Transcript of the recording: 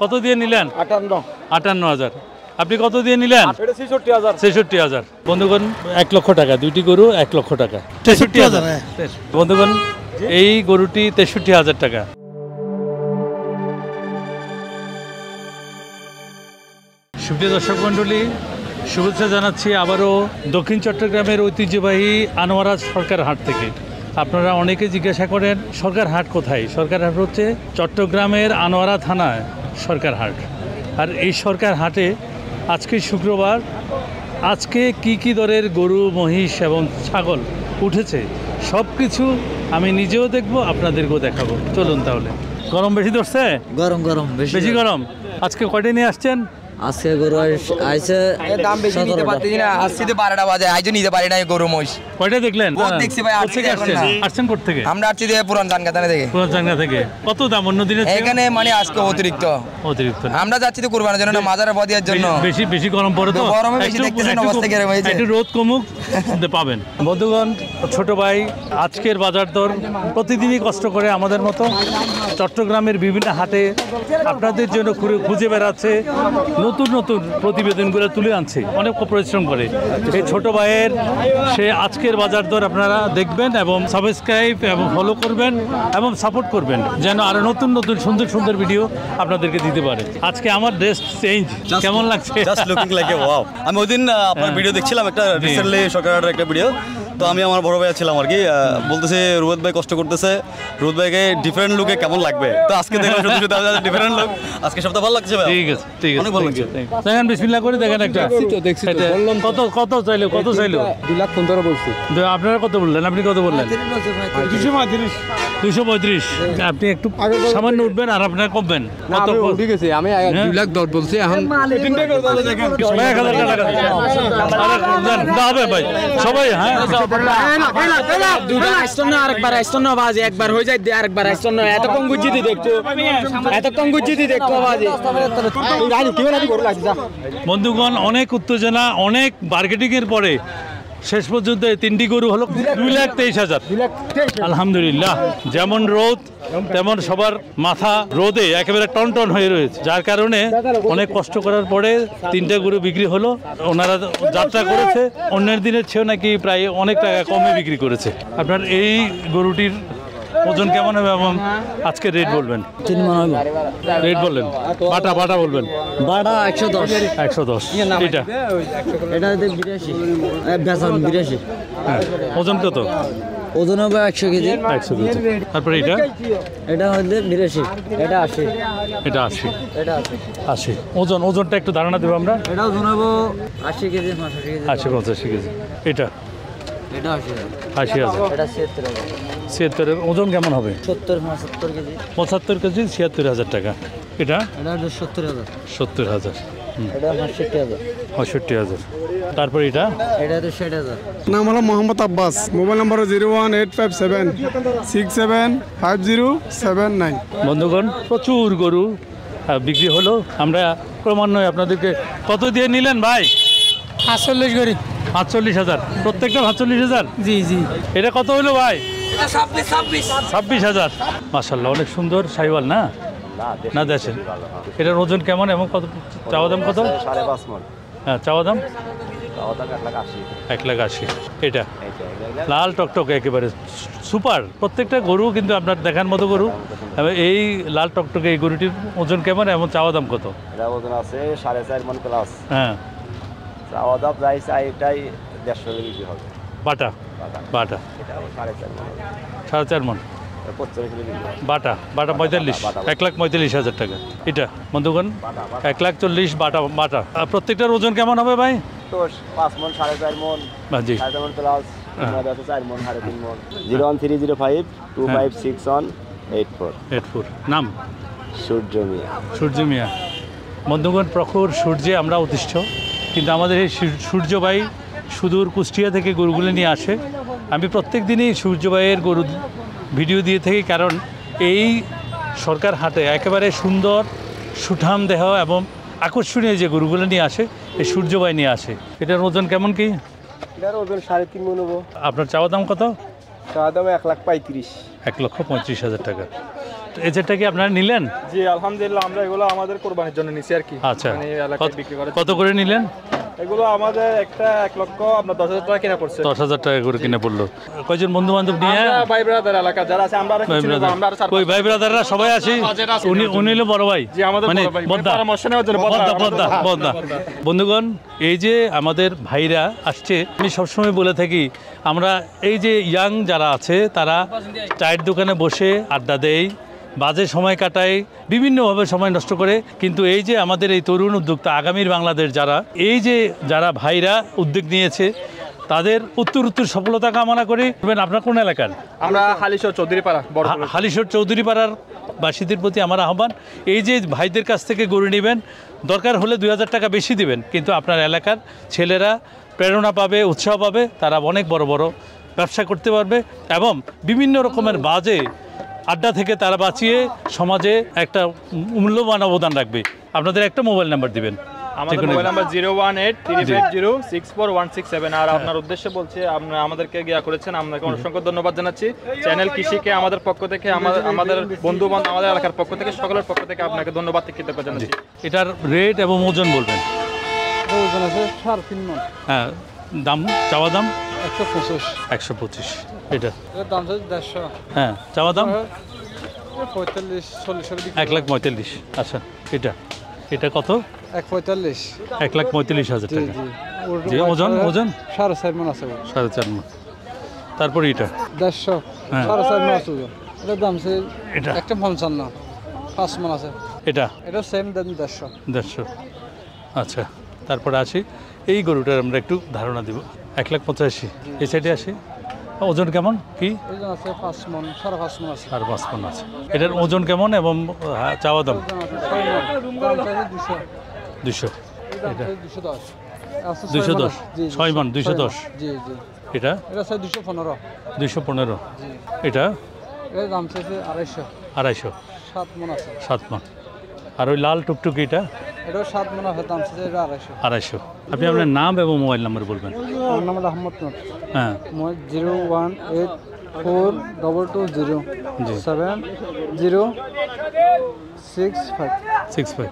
কত দিয়ে নিলেন? 58,000। আপনি কত দিয়ে নিলেন? 66,000। বন্ধুগণ 1 লক্ষ টাকা, দুইটি গরু 1 লক্ষ টাকা। 63,000। বন্ধুগণ এই গরুটি 63,000 টাকা। সুপ্রিয় দর্শক মণ্ডলী, শুভেচ্ছা জানাচ্ছি আবারও দক্ষিণ চট্টগ্রামের ঐতিহ্যবাহী আনোয়ারা সরকার হাট থেকে। আপনারা অনেকে জিজ্ঞাসা করেন সরকার হাট কোথায়? সরকার হাট হচ্ছে চট্টগ্রামের আনোয়ারা থানায় সরকার হাট। আর এই সরকার হাটে আজকে শুক্রবার, আজকে কি দরের গরু, মহিষ এবং ছাগল উঠেছে সব কিছু আমি নিজেও দেখব, আপনাদেরকেও দেখাবো। চলুন তাহলে। গরম বেশি ধরছে? গরম বেশি গরম। আজকে কয়টা নিয়ে আসছেন? আজকে গরু আইছে দাম বেশি নিতে পারতেছি না। আজকে তো 12টা বাজে, আইজো নিতে পারি না গরু মহিষ। কয়টা দেখলেন? বহুত দেখছি ভাই। আসছেন কোথা থেকে? আমরা আসছি যে পুরান জানগাতা থেকে। পুরান জানগা থেকে। কত দাম অন্য দিনে? এখানে মানে আজকে অতিরিক্ত। আমরা যাচ্ছি তো কুরবানির জন্য না, মাজারে বদিয়ার জন্য। বেশি গরম পড়ে তো গরমে বেশি দেখতেছেন অবস্থা কি হয়েছে। একটু রোদ কমুক পাবেন। বন্ধুগণ, ছোট ভাই আজকের বাজার দর প্রতিদিনই কষ্ট করে আমাদের মতো চট্টগ্রামের বিভিন্ন হাটে আপনাদের জন্য খুঁজে বেড়াচ্ছে, নতুন প্রতিবেদনগুলো তুলে আনছে, অনেক পরিশ্রম করে। এই ছোট ভাইয়ের সে আজকের বাজার দর আপনারা দেখবেন এবং সাবস্ক্রাইব এবং ফলো করবেন এবং সাপোর্ট করবেন, যেন আরো নতুন সুন্দর ভিডিও আপনাদেরকে দিতে পারে। আজকে আমার ড্রেস চেঞ্জ, কেমন লাগছে? Just looking like a wow. আমি ওইদিন আপনার ভিডিও দেখছিলাম, একটা রিসেন্টলি সরকারের একটা ভিডিও। তো আমি আমার বড় ভাইয়া ছিলাম আর কি, বলতেছে রুবেদ ভাই কষ্ট করতেছে, রুবেদ ভাইকে ডিফারেন্ট লুকে কেমন লাগবে। তো আজকে দেখলাম সত্যি ডিফারেন্ট লুক। আজকে সবটা ভালো লাগছে ভাই। ঠিক আছে অনেক ভালো লাগছে। দেখেন, বিসমিল্লাহ করে দেখেন একটা। কত চাইলো? 2,15,000 বলছি। আপনারা কত বললেন? আপনি কত বললেন? 235। আপনি একটু সামান্য উঠবেন আর আপনারা কমবেন। ঠিক আছে, আমি 2,10,000 বলছি। এখন ভাই সবাই আরেকবার আসছেন না বাজে, একবার হয়ে যায় আরেকবার আসছেন না। এত কম গুজিতি দেখতো বাজে। বন্ধুগণ, অনেক উত্তেজনা, অনেক মার্কেটিং এর পরে শেষ পর্যন্ত তিনটি গরু হলো 2,23,000। আলহামদুলিল্লাহ। যেমন রোদ তেমন সবার মাথা রোদে একেবারে টন হয়ে রয়েছে, যার কারণে অনেক কষ্ট করার পরে তিনটে গরু বিক্রি হলো। ওনারা যাত্রা করেছে অন্যের দিনের চেয়েও নাকি প্রায় অনেক টাকা কমে বিক্রি করেছে। আপনার এই গরুটির ওজন কেমন হবে এবং আজকে রেট বলবেন? 3 মণ হবে। রেট বললেন। বাটা বলবেন। বাটা 110। এটা 82 82। হ্যাঁ। ওজন কত? ওজন হবে 100 কেজি। 100 কেজি। তারপরে এটা হলে 82। এটা 80। এটা 80। ওজনটা একটু ধারণা দেবো আমরা। এটা ওজন হবে 80 কেজি, 85 কেজি। এটা 80,000। এটা 76,000। 76 ওজন কেমন হবে? 75 কেজি। 75 কেজি 76,000 টাকা। এটা 70,000। 70,000। এটা 65,000। তারপরে এটা 60,000। নাম হলো মোহাম্মদ আব্বাস। মোবাইল নম্বর 01857675079। বন্ধুগণ, প্রচুর গরু বিক্রি হলো। আমরা ক্রমান্বয়ে আপনাদেরকে কত দিয়ে নিলেন ভাই? 48 করে। 48,000 প্রত্যেকটা। 48,000। জি। এটা কত হলো ভাই? 26,000। মাশাআল্লাহ, অনেক সুন্দর সাইওয়াল না দেশের। এটার ওজন কেমন এবং কত চাওয়া দাম? কত? 5.5 মণ। হ্যাঁ, চাওয়া দাম 1,80,000। এটা লাল টকটকে একেবারে সুপার। প্রত্যেকটা গরু কিন্তু আপনার দেখার মতো গরু। এই লাল টকটকে এই গরুটির ওজন কেমন এবং চাওয়া দাম কত? এটা ওজন আছে 4.5 মণ প্লাস। হ্যাঁ, চাওয়া দাম প্রাইস এটাই 150 কেজি হবে। বাটা এটা 4.5 মণ। 4.5 মণ। 75 কেজি বাটা 45। 1,45,000 টাকা। এটা বন্ধুগণ 1,40,000 বাটা। প্রত্যেকটার ওজন কেমন হবে ভাই? 5 মণ, 4.5 মণ, জি। 4.5 মণ প্লাস। 4 মণ, 3.5 মণ। 01305256184। নাম সূর্য মিয়া। বন্ধুগণ, প্রখর সূর্যে আমরা অতিষ্ঠ, কিন্তু আমাদের এই সূর্য ভাই সুদূর কুষ্টিয়া থেকে গরুগুলো নিয়ে আসে। আমি প্রত্যেক দিনই সূর্য ভাইয়ের গরু ভিডিও দিয়ে থাকি, কারণ এই সরকার হাটে একেবারে সুন্দর সুঠাম দেহ এবং আকর্ষণীয় যে গরুগুলো নিয়ে আসে এই সূর্য ভাই নিয়ে আসে। এটার ওজন কেমন কি? এটার ওজন 3.5 মণ হবে। আপনার চাওয়া দাম কত? চাওয়া দাম 1,35,000। 1,35,000 টাকা। এজেটটা কি আপনারা নিলেন? জি আলহামদুলিল্লাহ, আমরা এগুলো আমাদের কোরবানির জন্য নিছি আর কি। আচ্ছা, মানে এই এলাকায় বিক্রি করে। কত করে নিলেন? এগুলো আমাদের একটা 1 লক্ষ আপনার 10,000 টাকা কিনা পড়ছে। 10,000 টাকা করে কিনে পড়লো। কয়জন বন্ধু বান্ধব নিয়ে? আমরা ভাই ব্রাদার এলাকা যারা আছে, আমরা আর কিছু নেব, আমরা আর ওই ভাই ব্রাদাররা সবাই আছি। উনি হলো বড় ভাই। জি আমাদের মানে বড় ভাই। বদ্দা। পরামর্শ নেওয়ার জন্য বদ্দা। বন্ধুগণ, এই যে আমাদের ভাইরা আসছে, আমি সবসময় বলে থাকি আমরা এই যে ইয়াং যারা আছে তারা চায়ের দোকানে বসে আড্ডা দেয়, বাজে সময় কাটায়, বিভিন্নভাবে সময় নষ্ট করে, কিন্তু এই যে আমাদের এই তরুণ উদ্যোক্তা আগামীর বাংলাদেশ যারা ভাইরা উদ্যোগ নিয়েছে তাদের উত্তর সফলতা কামনা করি। আপনার কোন এলাকার? আমরা হালিশহর চৌধুরীপাড়া বড় হালিশহর চৌধুরীপাড়ার বাসীদের প্রতি আমার আহ্বান, এই যে ভাইদের কাছ থেকে গরু নেবেন, দরকার হলে 2,000 টাকা বেশি দিবেন, কিন্তু আপনার এলাকার ছেলেরা প্রেরণা পাবে, উৎসাহ পাবে, তারা অনেক বড় বড় ব্যবসা করতে পারবে এবং বিভিন্ন রকমের বাজে আড্ডা থেকে তারা বাঁচিয়ে সমাজে একটা মূল্যবান অবদান রাখবে। আপনাদের একটা মোবাইল নাম্বার দিবেন। আমাদের মোবাইল নাম্বার 018-350-64167। আর আপনার উদ্দেশ্যে বলছি, আপনি আমাদেরকে গিয়া করেছেন, আপনাকে অসংখ্য ধন্যবাদ জানাচ্ছি। চ্যানেল কৃষিকে আমাদের পক্ষ থেকে, আমাদের বন্ধু বান্ধব, আমাদের এলাকার পক্ষ থেকে, সকলের পক্ষ থেকে আপনাকে ধন্যবাদ কৃতজ্ঞতা জানাচ্ছি। এটার রেট এবং ওজন বলবেন। ওজন আছে 3.5 মণ। হ্যাঁ, দাম চাওয়া দাম 125। 125। এটা এর দাম আছে 150। হ্যাঁ, চাওয়া দাম 45-40 এর দিকে। 1,45,000। আচ্ছা, এটা কত? 145। 1,45,000 জি টাকা। জি। যে ওজন 4.5 মণ আছে। 4.5 মণ। তারপরে এটা 150। হ্যাঁ। 4.5 মণ আছে ওজন। এর দাম আছে এটা 155। 5 মণ আছে। এটা এটা সেম দাম 150। 150। আচ্ছা, তারপরে আসি এই গরুটার আমরা একটু ধারণা দিব। 1,85,000। এই সাইডে আসি, ওজন কেমন কি? ওজন আছে 5 মণ, 5.5 মণ আছে। 5.5 মণ আছে। এটার ওজন কেমন এবং চাওয়া দাম? ওজন আছে 6 মণ। দাম আছে 200। 200। এটা 210 আছে। 210। জি 6 মণ 210। জি জি। এটা আছে 215। 215। এটা এর দাম আছে 250। 250। 7 মণ আছে। 7 মণ। আর ওই লাল টুকটুকিটা? এটা 7 মণ আছে, দাম আছে 250। 250। আপনি আপনার নাম এবং মোবাইল নাম্বার বলবেন। আমার নাম আহমদ নূর। হ্যাঁ, মোবাইল 0184220 জি। 7065।